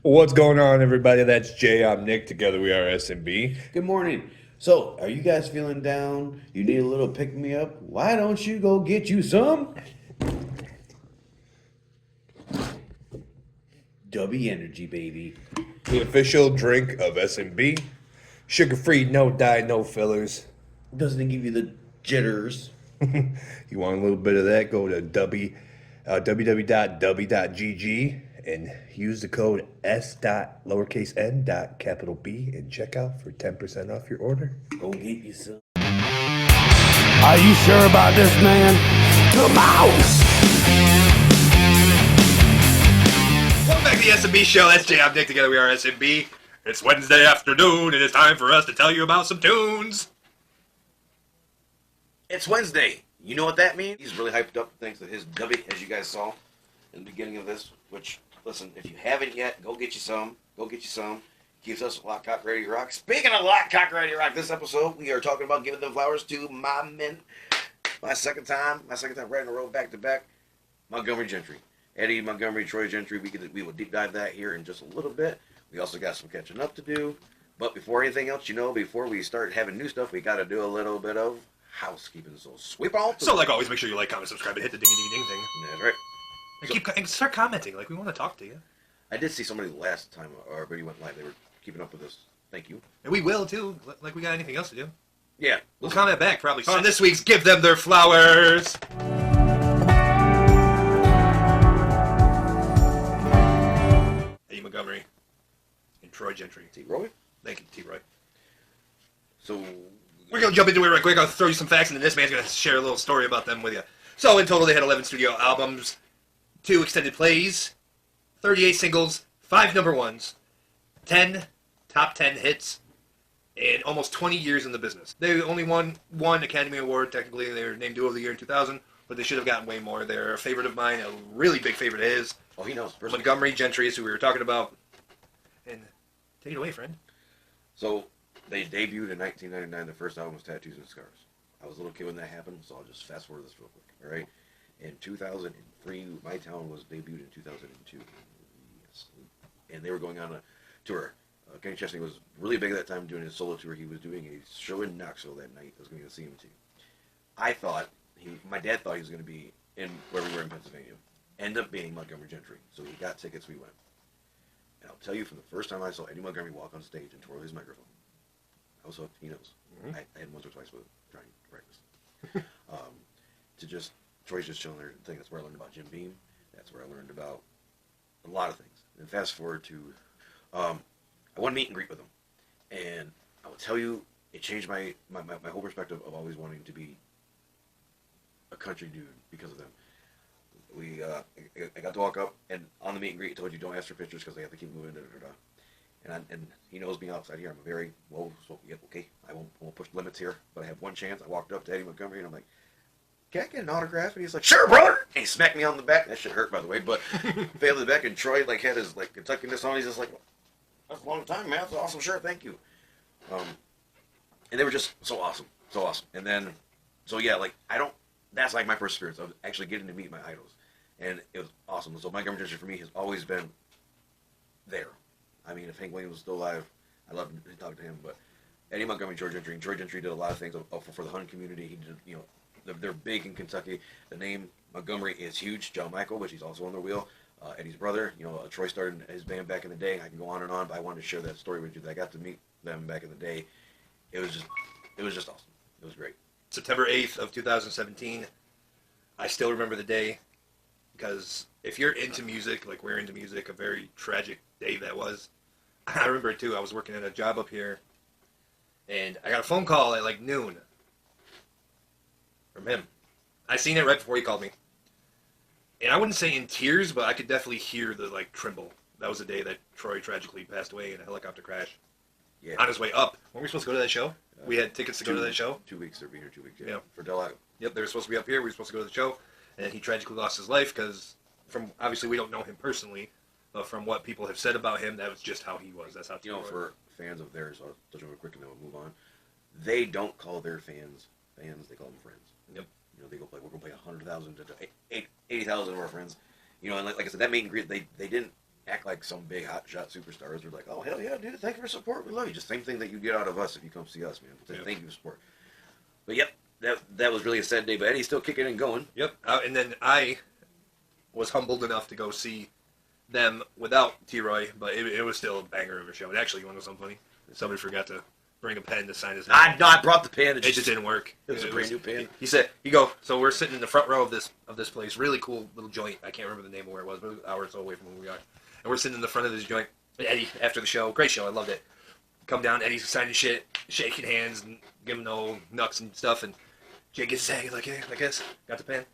What's going on, everybody? That's Jay. I'm Nick. Together we are SMB. Good morning. So, are you guys feeling down? You need a little pick me up? Why don't you go get you some W Energy, baby? The official drink of SMB. Sugar free, no dye, no fillers. Doesn't it give you the jitters? You want a little bit of that? Go to www.w.gg and use the code S dot lowercase n dot capital B and check out for 10% off your order. Go get you some. Are you sure about this, man? Come out! Welcome back to the SMB show. That's Jay. I'm Nick. Together we are SMB. It's Wednesday afternoon, and it's time for us to tell you about some tunes. It's Wednesday. You know what that means? He's really hyped up thanks to his W, as you guys saw in the beginning of this. Which, listen, if you haven't yet, go get you some. Go get you some. Keeps us Lock, Cock, Ready, Rock. Speaking of Lock, Cock, Ready, Rock, this episode we are talking about giving them flowers to my men. My second time right in a row, back to back. Montgomery Gentry, Eddie Montgomery, Troy Gentry. We will deep dive that here in just a little bit. We also got some catching up to do. But before anything else, before we start having new stuff, we got to do a little bit of housekeeping. So sweep on. So, like always, make sure you like, comment, subscribe, and hit the ding thing. That's right. And start commenting. Like, we want to talk to you. I did see somebody last time our video went live. They were keeping up with us. Thank you. And we will, too. Like we got anything else to do. Yeah. We'll comment back, probably. On this week's Give Them Their Flowers. Eddie Montgomery and Troy Gentry. T-Roy. Thank you, T-Roy. So, We're going to jump into it right quick. I'll throw you some facts, and then this man's going to share a little story about them with you. So, in total, they had 11 studio albums, 2 extended plays, 38 singles, 5 number ones, 10 top 10 hits, and almost 20 years in the business. They only won one Academy Award, technically. They were named Duo of the Year in 2000, but they should have gotten way more. They're a favorite of mine, a really big favorite of his. oh, he knows. Montgomery Gentry is who we were talking about. And take it away, friend. So, they debuted in 1999. Their first album was Tattoos and Scars. I was a little kid when that happened, so I'll just fast forward this real quick. All right. In 2003, My Town was debuted in 2002. Yes. And they were going on a tour. Kenny Chesney was really big at that time doing his solo tour. He was doing a show in Knoxville that night. It was going to be the CMT. My dad thought he was going to be in where we were in Pennsylvania. Ended up being Montgomery Gentry. So we got tickets, we went. And I'll tell you, from the first time I saw Eddie Montgomery walk on stage and twirl his microphone, I was hooked. He knows. Mm-hmm. I had once or twice with trying to practice. Troy's just chilling there and thing. That's where I learned about Jim Beam. That's where I learned about a lot of things. And fast forward to, I won meet and greet with him. And I will tell you, it changed my whole perspective of always wanting to be a country dude because of them. I got to walk up, and on the meet and greet, he told you don't ask for pictures because they have to keep moving. And he knows me outside here. I'm a very okay. I won't push limits here, but I have one chance. I walked up to Eddie Montgomery, and I'm like, "Can I get an autograph?" And he's like, "Sure, brother." And he smacked me on the back. That shit hurt, by the way, but failed the back. And Troy had his Kentuckiness on. He's just like, "That's a long time, man. That's awesome. Sure, thank you." And they were just so awesome. And then, that's like my first experience of actually getting to meet my idols. And it was awesome. So Montgomery Gentry for me has always been there. I mean, if Hank Williams was still alive, I'd love to talk to him. But Eddie Montgomery, Troy Gentry did a lot of things for the hunting community. He did, they're big in Kentucky. The name Montgomery is huge. John Michael, which he's also on the wheel. Eddie's brother. Troy started his band back in the day. I can go on and on, but I wanted to share that story with you. That I got to meet them back in the day. It was just awesome. It was great. September 8th of 2017. I still remember the day because if you're into music, like we're into music, a very tragic day that was. I remember it too. I was working at a job up here, and I got a phone call at like noon from him. I seen it right before he called me. And I wouldn't say in tears, but I could definitely hear the tremble. That was the day that Troy tragically passed away in a helicopter crash. Yeah. On his way up. Weren't we supposed to go to that show? We had tickets to go to that show. 2 weeks. They'll be here 2 weeks. Yeah. For Del Lago. Yep, they were supposed to be up here. We were supposed to go to the show. And he tragically lost his life because, obviously we don't know him personally, but from what people have said about him, that was just how he was. That's how he was. For fans of theirs, I'll touch on it quick and then we'll move on. They don't call their fans, they call them friends. Yep. They go play, we're going to play 100,000 to 80,000 of our friends. And like I said, that meet and greet, they didn't act like some big hotshot superstars. They're like, oh, hell yeah, dude, thank you for support. We love you. Just same thing that you get out of us if you come see us, man. Yep. Thank you for support. But yep, that was really a sad day. But Eddie's still kicking and going. Yep. And then I was humbled enough to go see them without T-Roy, but it was still a banger of a show. And actually, you want to know something funny? Somebody forgot to bring a pen to sign his name. I brought the pen. It just didn't work. It was a brand new pen. He said, so we're sitting in the front row of this place, really cool little joint. I can't remember the name of where it was, but it was an hour or so away from where we are. And we're sitting in the front of this joint. And Eddie, after the show, great show, I loved it. Come down, Eddie's signing shit, shaking hands, and giving the old knucks and stuff. And Jay gets his hand, he's like, hey, like this, got the pen.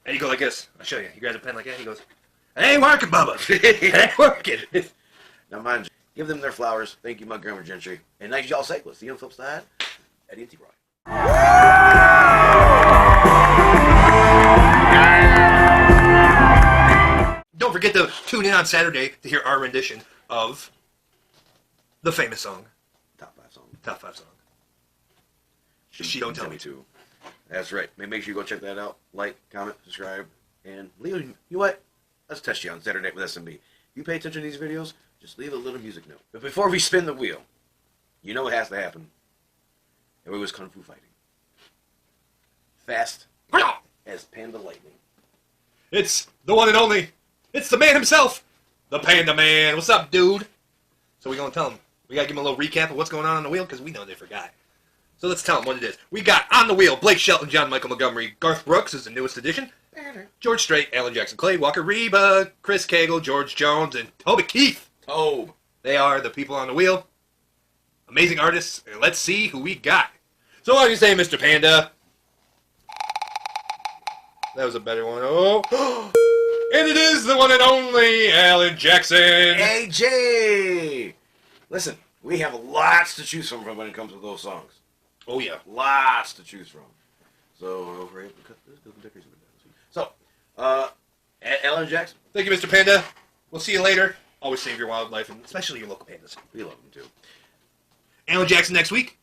Eddie go like this. I'll show you. He grabs a pen like that. He goes, it ain't working, Bubba. It ain't working. Now, mind you, give them their flowers. Thank you, Montgomery Gentry. And like y'all say, let's see on the flip side, Eddie and T-Roy. Don't forget to tune in on Saturday to hear our rendition of the famous song, Top 5 song. Top 5 song. She Don't Tell Me To. That's right. Make sure you go check that out. Like, comment, subscribe, and leave. You know what? Let's test you on Saturday Night with SMB. If you pay attention to these videos, just leave a little music note. But before we spin the wheel, you know what has to happen. And it was Kung Fu fighting. Fast as Panda Lightning. It's the one and only. It's the man himself, the Panda Man. What's up, dude? So we gonna tell him. We gotta give him a little recap of what's going on the wheel because we know they forgot. So let's tell him what it is. We got on the wheel Blake Shelton, John Michael Montgomery, Garth Brooks is the newest addition, George Strait, Alan Jackson Clay, Walker Reba, Chris Cagle, George Jones, and Toby Keith. Oh, They are the people on the wheel. Amazing artists. And let's see who we got. So what do you say, Mr. Panda? That was a better one. Oh. And it is the one and only Alan Jackson. AJ! Listen, we have lots to choose from when it comes to those songs. Oh, yeah. Lots to choose from. So, we're able to cut this. So, Alan Jackson. Thank you, Mr. Panda. We'll see you later. Always save your wildlife, and especially your local pandas. We love him too. Alan Jackson next week.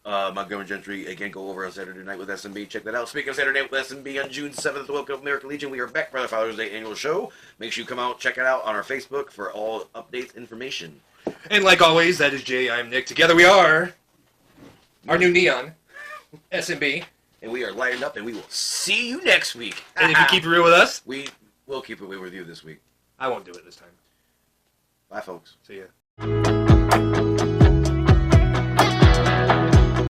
Montgomery Gentry, again, go over on Saturday Night with SMB. Check that out. Speaking of Saturday Night with SMB, on June 7th, the Welcome to American Legion, we are back for the Father's Day annual show. Make sure you come out, check it out on our Facebook for all updates, information. And like always, that is Jay, I'm Nick. Together we are our new neon, SMB. And we are lighting up, and we will see you next week. And if you keep it real with us, we will keep it real with you this week. I won't do it this time. Bye, folks. See ya.